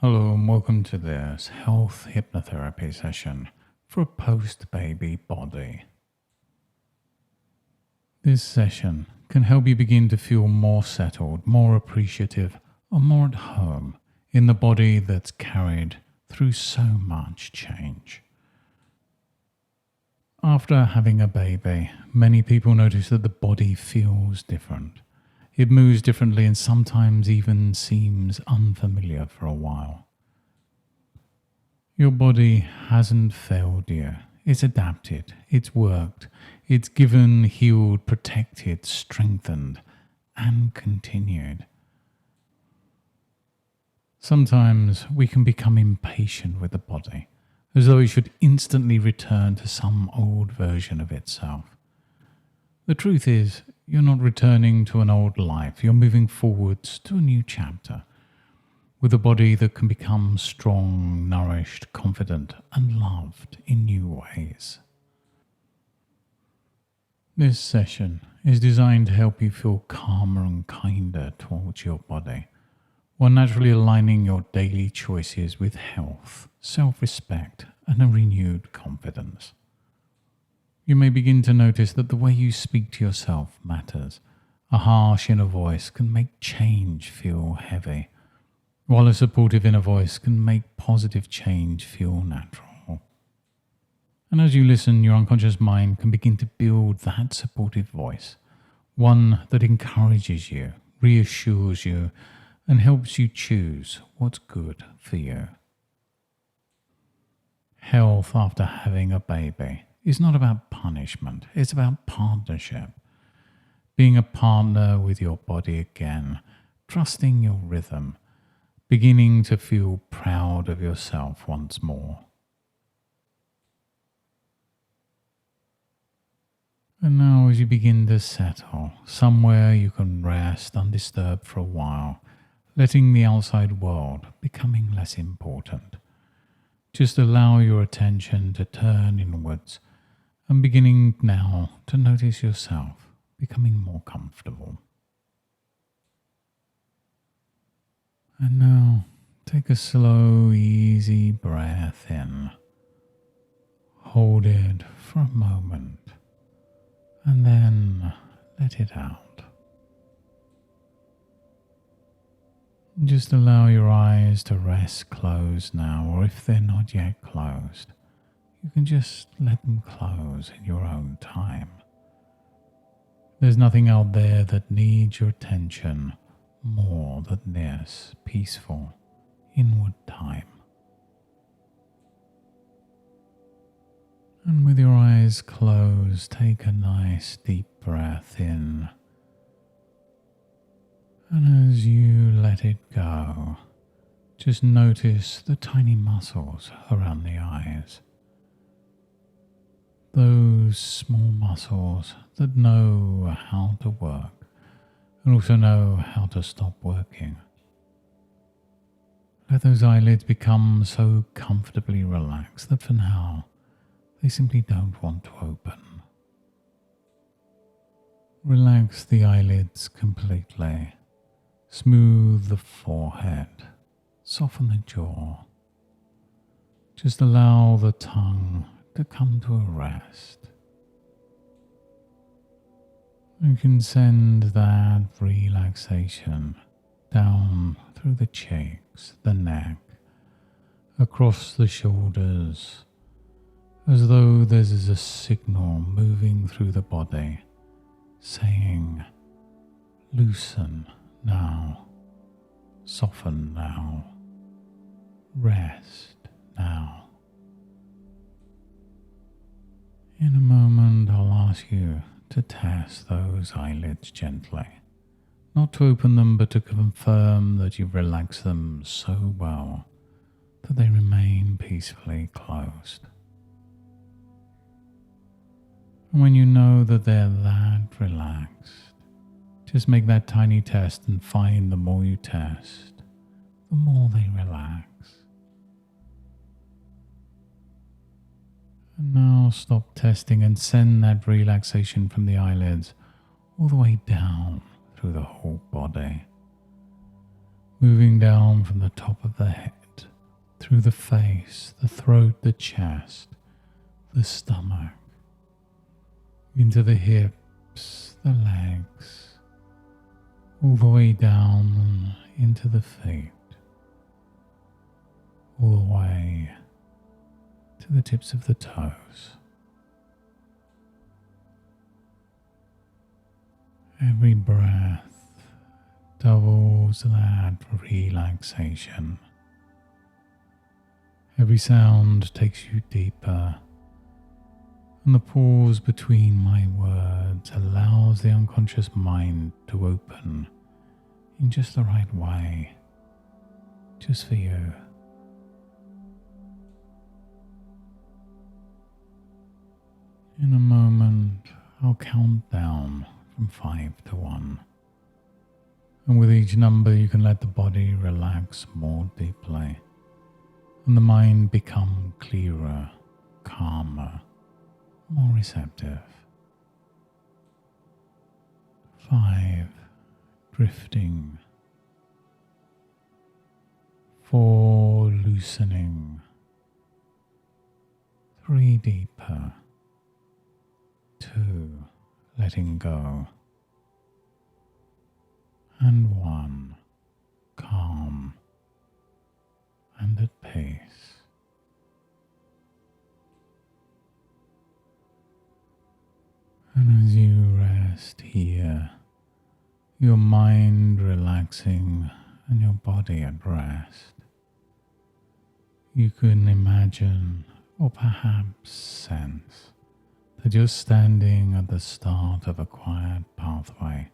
Hello and welcome to this health hypnotherapy session for a post-baby body. This session can help you begin to feel more settled, more appreciative, or more at home in the body that's carried through so much change. After having a baby, many people notice that the body feels different. It moves differently and sometimes even seems unfamiliar for a while. Your body hasn't failed you. It's adapted, it's worked, it's given, healed, protected, strengthened, and continued. Sometimes we can become impatient with the body, as though it should instantly return to some old version of itself. The truth is, you're not returning to an old life. You're moving forwards to a new chapter with a body that can become strong, nourished, confident, and loved in new ways. This session is designed to help you feel calmer and kinder towards your body, while naturally aligning your daily choices with health, self-respect, and a renewed confidence. You may begin to notice that the way you speak to yourself matters. A harsh inner voice can make change feel heavy, while a supportive inner voice can make positive change feel natural. And as you listen, your unconscious mind can begin to build that supportive voice, one that encourages you, reassures you, and helps you choose what's good for you. Health after having a baby is not about punishment, it's about partnership. Being a partner with your body again, trusting your rhythm, beginning to feel proud of yourself once more. And now as you begin to settle, somewhere you can rest undisturbed for a while, letting the outside world becoming less important. Just allow your attention to turn inwards and beginning now to notice yourself becoming more comfortable. And now take a slow, easy breath in. Hold it for a moment and then let it out. Just allow your eyes to rest closed now, or if they're not yet closed, you can just let them close in your own time. There's nothing out there that needs your attention more than this peaceful inward time. And with your eyes closed, take a nice deep breath in. And as you let it go, just notice the tiny muscles around the eyes. Those small muscles that know how to work and also know how to stop working. Let those eyelids become so comfortably relaxed that for now they simply don't want to open. Relax the eyelids completely. Smooth the forehead. Soften the jaw. Just allow the tongue to come to a rest. You can send that relaxation down through the cheeks, the neck, across the shoulders, as though there's a signal moving through the body, saying, loosen now, soften now, rest now. In a moment, I'll ask you to test those eyelids gently. Not to open them, but to confirm that you've relaxed them so well that they remain peacefully closed. And when you know that they're that relaxed, just make that tiny test and find the more you test, the more they relax. And now stop testing and send that relaxation from the eyelids all the way down through the whole body, moving down from the top of the head through the face, the throat, the chest, the stomach, into the hips, the legs, all the way down into the feet, all the way to the tips of the toes. Every breath doubles that relaxation. Every sound takes you deeper, and the pause between my words allows the unconscious mind to open in just the right way, just for you. In a moment, I'll count down from 5 to 1. And with each number, you can let the body relax more deeply and the mind become clearer, calmer, more receptive. 5, drifting. 4, loosening. 3, deeper. 2, letting go. And 1, calm and at peace. And as you rest here, your mind relaxing and your body at rest, you can imagine or perhaps sense that you're standing at the start of a quiet pathway.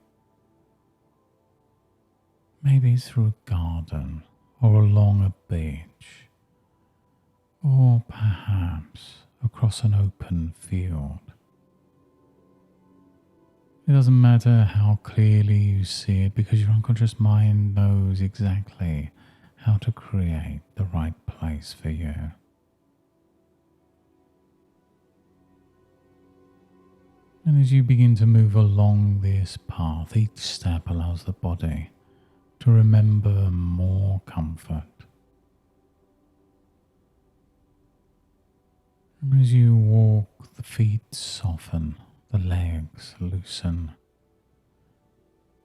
Maybe through a garden or along a beach, or perhaps across an open field. It doesn't matter how clearly you see it, because your unconscious mind knows exactly how to create the right place for you. And as you begin to move along this path, each step allows the body to remember more comfort. And as you walk, the feet soften, the legs loosen,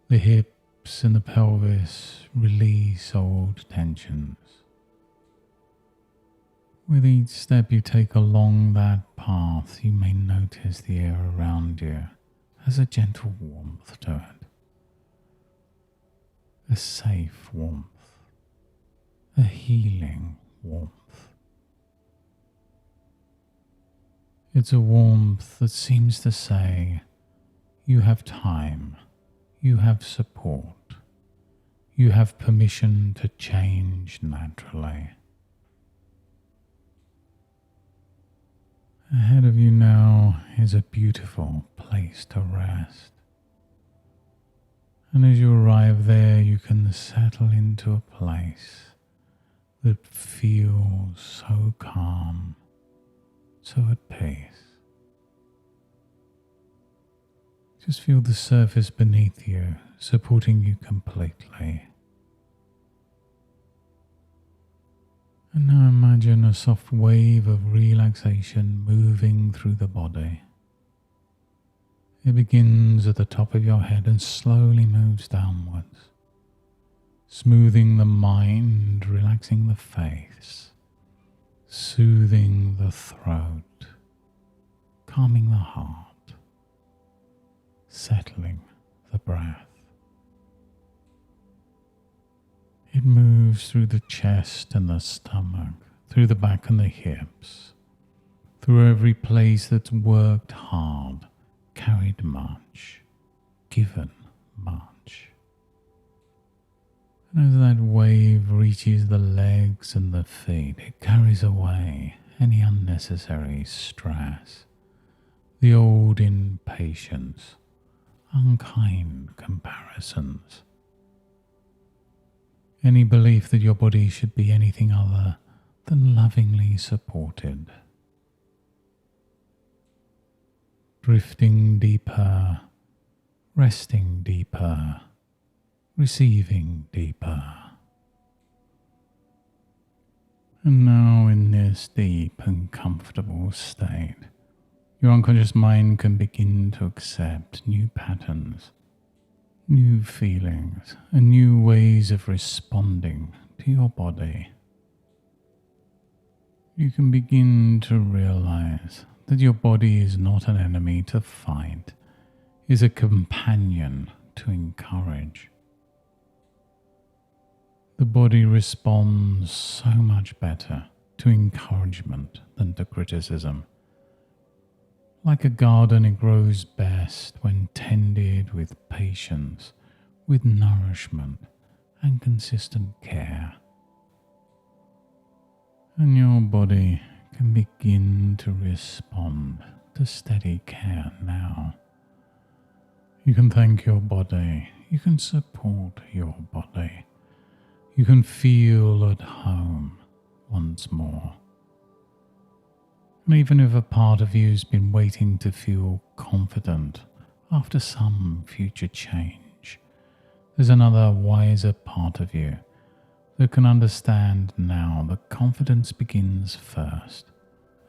the hips and the pelvis release old tensions. With each step you take along that path, you may notice the air around you has a gentle warmth to it. A safe warmth, a healing warmth. It's a warmth that seems to say, you have time, you have support, you have permission to change naturally. Ahead of you now is a beautiful place to rest. And as you arrive there, you can settle into a place that feels so calm, so at peace. Just feel the surface beneath you, supporting you completely. And now imagine a soft wave of relaxation moving through the body. It begins at the top of your head and slowly moves downwards, smoothing the mind, relaxing the face, soothing the throat, calming the heart, settling the breath. It moves through the chest and the stomach, through the back and the hips, through every place that's worked hard, carried much, given much. And as that wave reaches the legs and the feet, it carries away any unnecessary stress, the old impatience, unkind comparisons, any belief that your body should be anything other than lovingly supported. Drifting deeper, resting deeper, receiving deeper. And now in this deep and comfortable state, your unconscious mind can begin to accept new patterns, new feelings, and new ways of responding to your body. You can begin to realize that your body is not an enemy to fight, is a companion to encourage. The body responds so much better to encouragement than to criticism. Like a garden, it grows best when tended with patience, with nourishment and consistent care. And your body can begin to respond to steady care now. You can thank your body, you can support your body, you can feel at home once more. And even if a part of you has been waiting to feel confident after some future change, there's another wiser part of you that can understand now that confidence begins first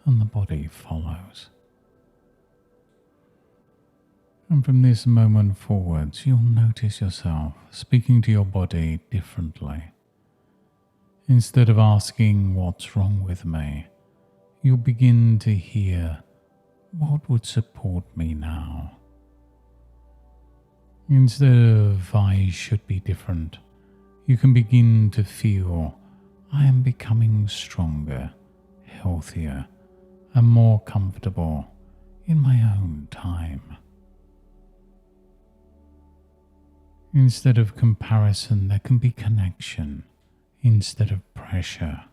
and the body follows. And from this moment forwards, you'll notice yourself speaking to your body differently. Instead of asking, "What's wrong with me?" you'll begin to hear, "What would support me now?" Instead of "I should be different," you can begin to feel, "I am becoming stronger, healthier, and more comfortable in my own time." Instead of comparison, there can be connection. Instead of pressure,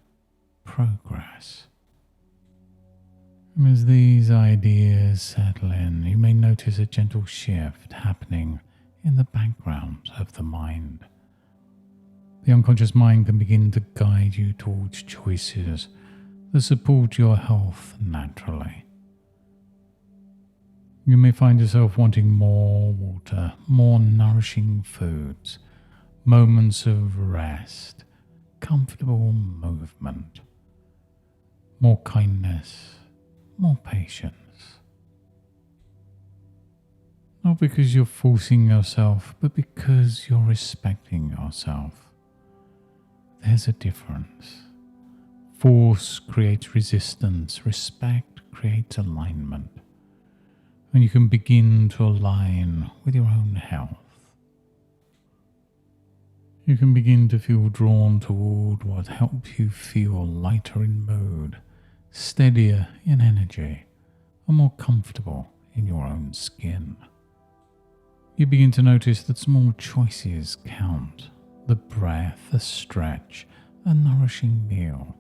progress. And as these ideas settle in, you may notice a gentle shift happening in the background of the mind. The unconscious mind can begin to guide you towards choices that support your health naturally. You may find yourself wanting more water, more nourishing foods, moments of rest, comfortable movement, more kindness, more patience. Not because you're forcing yourself, but because you're respecting yourself. There's a difference. Force creates resistance, respect creates alignment. And you can begin to align with your own health. You can begin to feel drawn toward what helps you feel lighter in mood, steadier in energy, and more comfortable in your own skin. You begin to notice that small choices count. The breath, a stretch, a nourishing meal.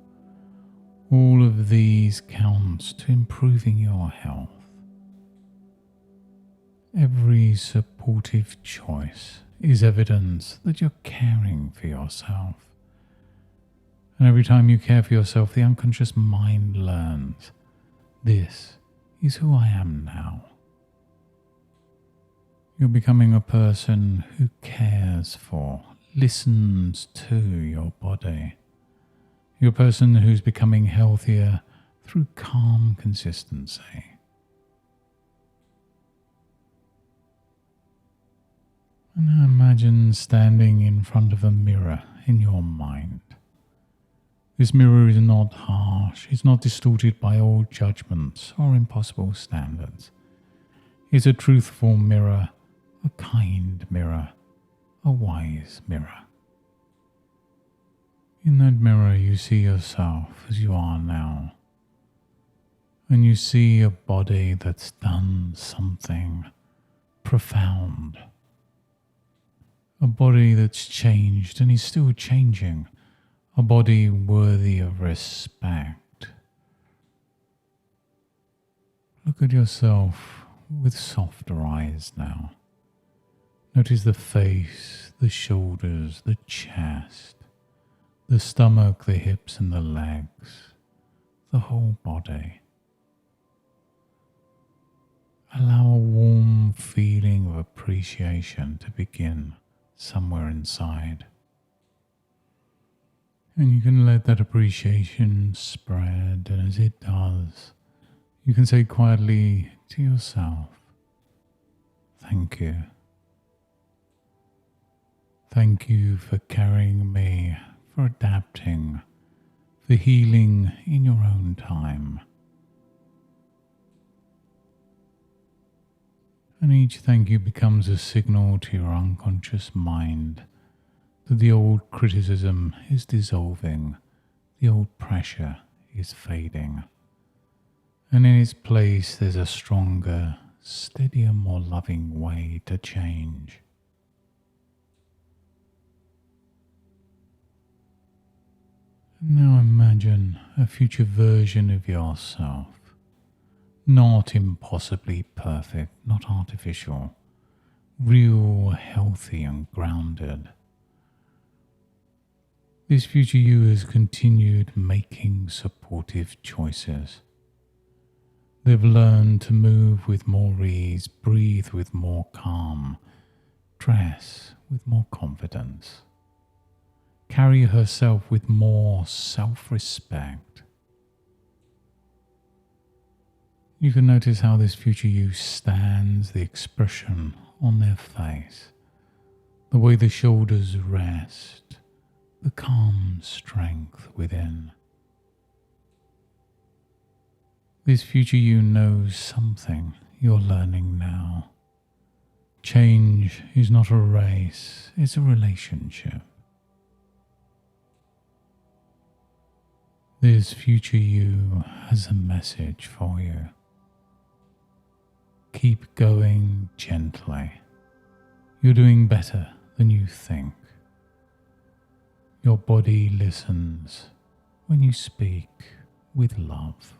All of these count to improving your health. Every supportive choice is evidence that you're caring for yourself. And every time you care for yourself, the unconscious mind learns, this is who I am now. You're becoming a person who cares for, listens to your body. You're a person who's becoming healthier through calm consistency. And now imagine standing in front of a mirror in your mind. This mirror is not harsh, it's not distorted by old judgments or impossible standards. It's a truthful mirror, a kind mirror, a wise mirror. In that mirror you see yourself as you are now. And you see a body that's done something profound. A body that's changed and is still changing. A body worthy of respect. Look at yourself with softer eyes now. Notice the face, the shoulders, the chest, the stomach, the hips and the legs, the whole body. Allow a warm feeling of appreciation to begin somewhere inside. And you can let that appreciation spread, and as it does, you can say quietly to yourself, thank you. Thank you for carrying me, for adapting, for healing in your own time. And each thank you becomes a signal to your unconscious mind that the old criticism is dissolving, the old pressure is fading, and in its place there's a stronger, steadier, more loving way to change. And now imagine a future version of yourself, not impossibly perfect, not artificial, real, healthy and grounded. This future you has continued making supportive choices. They've learned to move with more ease, breathe with more calm, dress with more confidence, carry herself with more self-respect. You can notice how this future you stands, the expression on their face, the way the shoulders rest, the calm strength within. This future you knows something you're learning now. Change is not a race, it's a relationship. This future you has a message for you. Keep going gently. You're doing better than you think. Your body listens when you speak with love.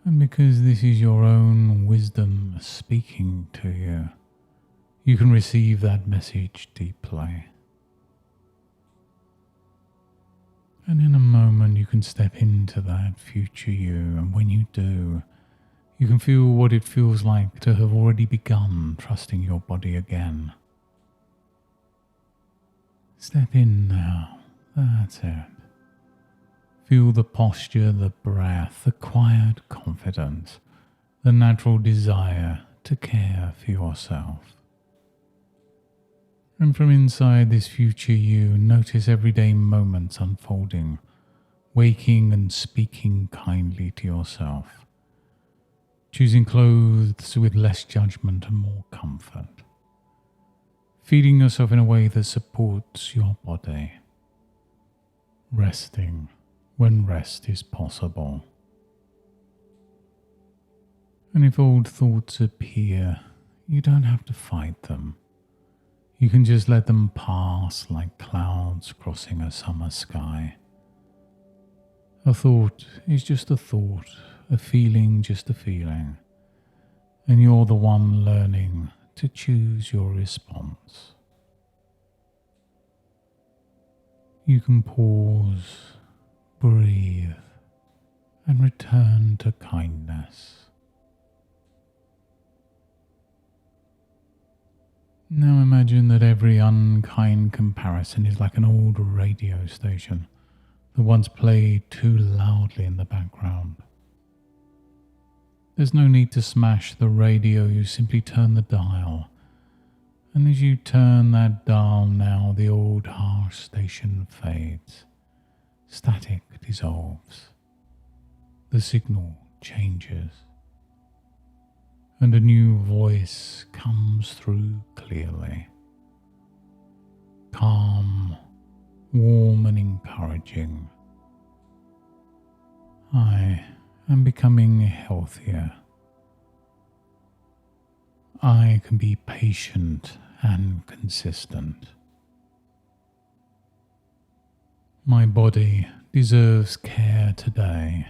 And because this is your own wisdom speaking to you, you can receive that message deeply. And in a moment you can step into that future you, and when you do, you can feel what it feels like to have already begun trusting your body again. Step in now, that's it. Feel the posture, the breath, the quiet confidence, the natural desire to care for yourself. And from inside this future you, notice everyday moments unfolding, waking and speaking kindly to yourself, choosing clothes with less judgment and more comfort, feeding yourself in a way that supports your body, resting when rest is possible. And if old thoughts appear, you don't have to fight them. You can just let them pass like clouds crossing a summer sky. A thought is just a thought, a feeling just a feeling, and you're the one learning to choose your response. You can pause, breathe, and return to kindness. Now imagine that every unkind comparison is like an old radio station that once played too loudly in the background. There's no need to smash the radio, you simply turn the dial. And as you turn that dial now, the old harsh station fades. Static dissolves. The signal changes. And a new voice comes through clearly. Calm, warm and encouraging. I am becoming healthier. I can be patient and consistent. My body deserves care today.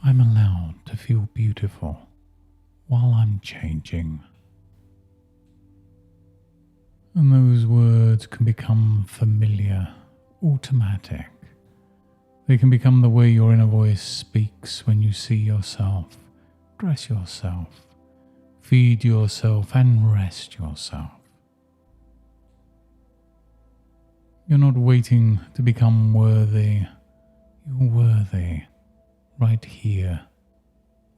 I'm allowed to feel beautiful while I'm changing. And those words can become familiar, automatic. They can become the way your inner voice speaks when you see yourself, dress yourself, feed yourself and rest yourself. You're not waiting to become worthy. You're worthy right here,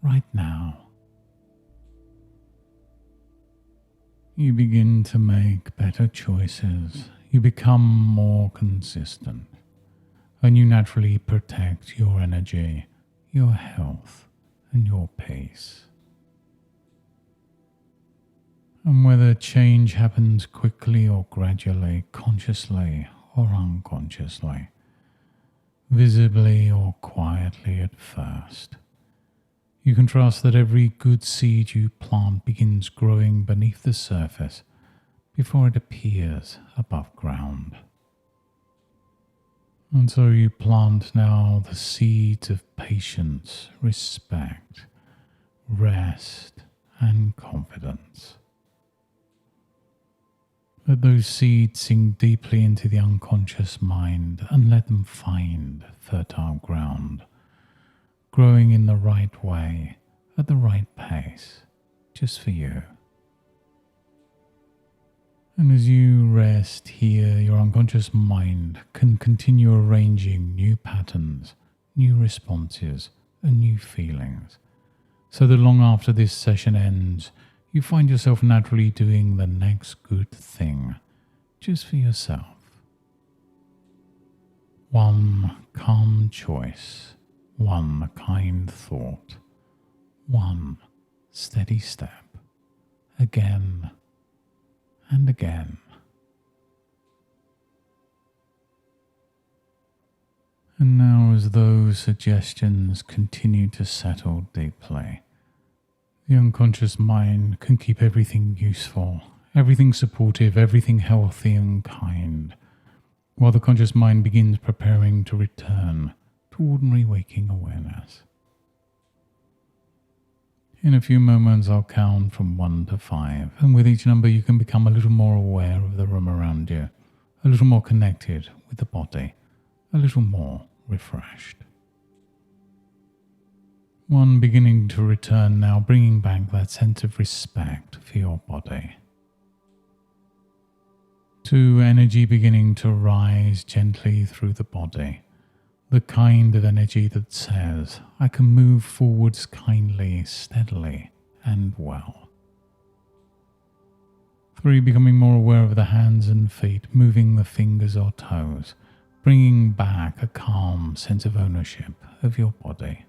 right now. You begin to make better choices. You become more consistent. And you naturally protect your energy, your health, and your peace. And whether change happens quickly or gradually, consciously or unconsciously, visibly or quietly at first, you can trust that every good seed you plant begins growing beneath the surface before it appears above ground. And so you plant now the seeds of patience, respect, rest, and confidence. Let those seeds sink deeply into the unconscious mind and let them find fertile ground, growing in the right way, at the right pace, just for you. And as you rest here, your unconscious mind can continue arranging new patterns, new responses, and new feelings, so that long after this session ends, you find yourself naturally doing the next good thing, just for yourself. One calm choice, one kind thought, one steady step, again and again. And now, as those suggestions continue to settle deeply, the unconscious mind can keep everything useful, everything supportive, everything healthy and kind, while the conscious mind begins preparing to return to ordinary waking awareness. In a few moments, I'll count from 1 to 5, and with each number you can become a little more aware of the room around you, a little more connected with the body, a little more refreshed. 1 beginning to return now, bringing back that sense of respect for your body. 2, energy beginning to rise gently through the body. The kind of energy that says, I can move forwards kindly, steadily, and well. 3, becoming more aware of the hands and feet, moving the fingers or toes, bringing back a calm sense of ownership of your body.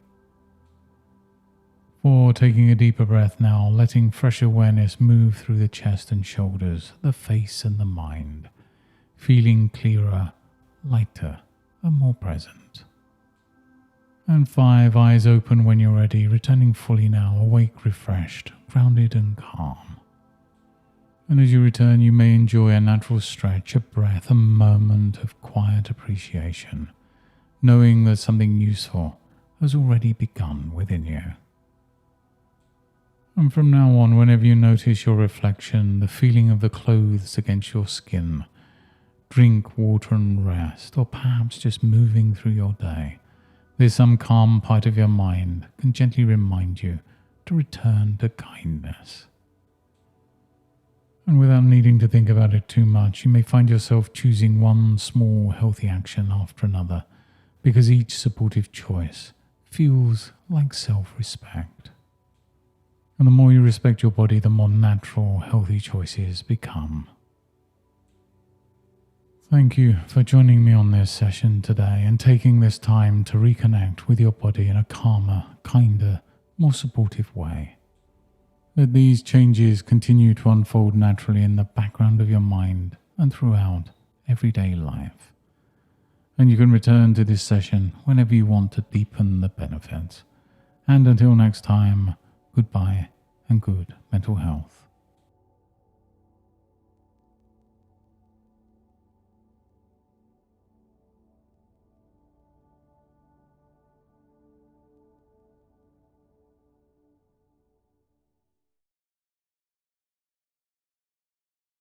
4, taking a deeper breath now, letting fresh awareness move through the chest and shoulders, the face and the mind, feeling clearer, lighter, and more present. And 5, eyes open when you're ready, returning fully now, awake, refreshed, grounded and calm. And as you return, you may enjoy a natural stretch, a breath, a moment of quiet appreciation, knowing that something useful has already begun within you. And from now on, whenever you notice your reflection, the feeling of the clothes against your skin, drink water and rest, or perhaps just moving through your day, there's some calm part of your mind can gently remind you to return to kindness. And without needing to think about it too much, you may find yourself choosing one small healthy action after another, because each supportive choice feels like self-respect. And the more you respect your body, the more natural, healthy choices become. Thank you for joining me on this session today and taking this time to reconnect with your body in a calmer, kinder, more supportive way. Let these changes continue to unfold naturally in the background of your mind and throughout everyday life. And you can return to this session whenever you want to deepen the benefits. And until next time, goodbye and good mental health.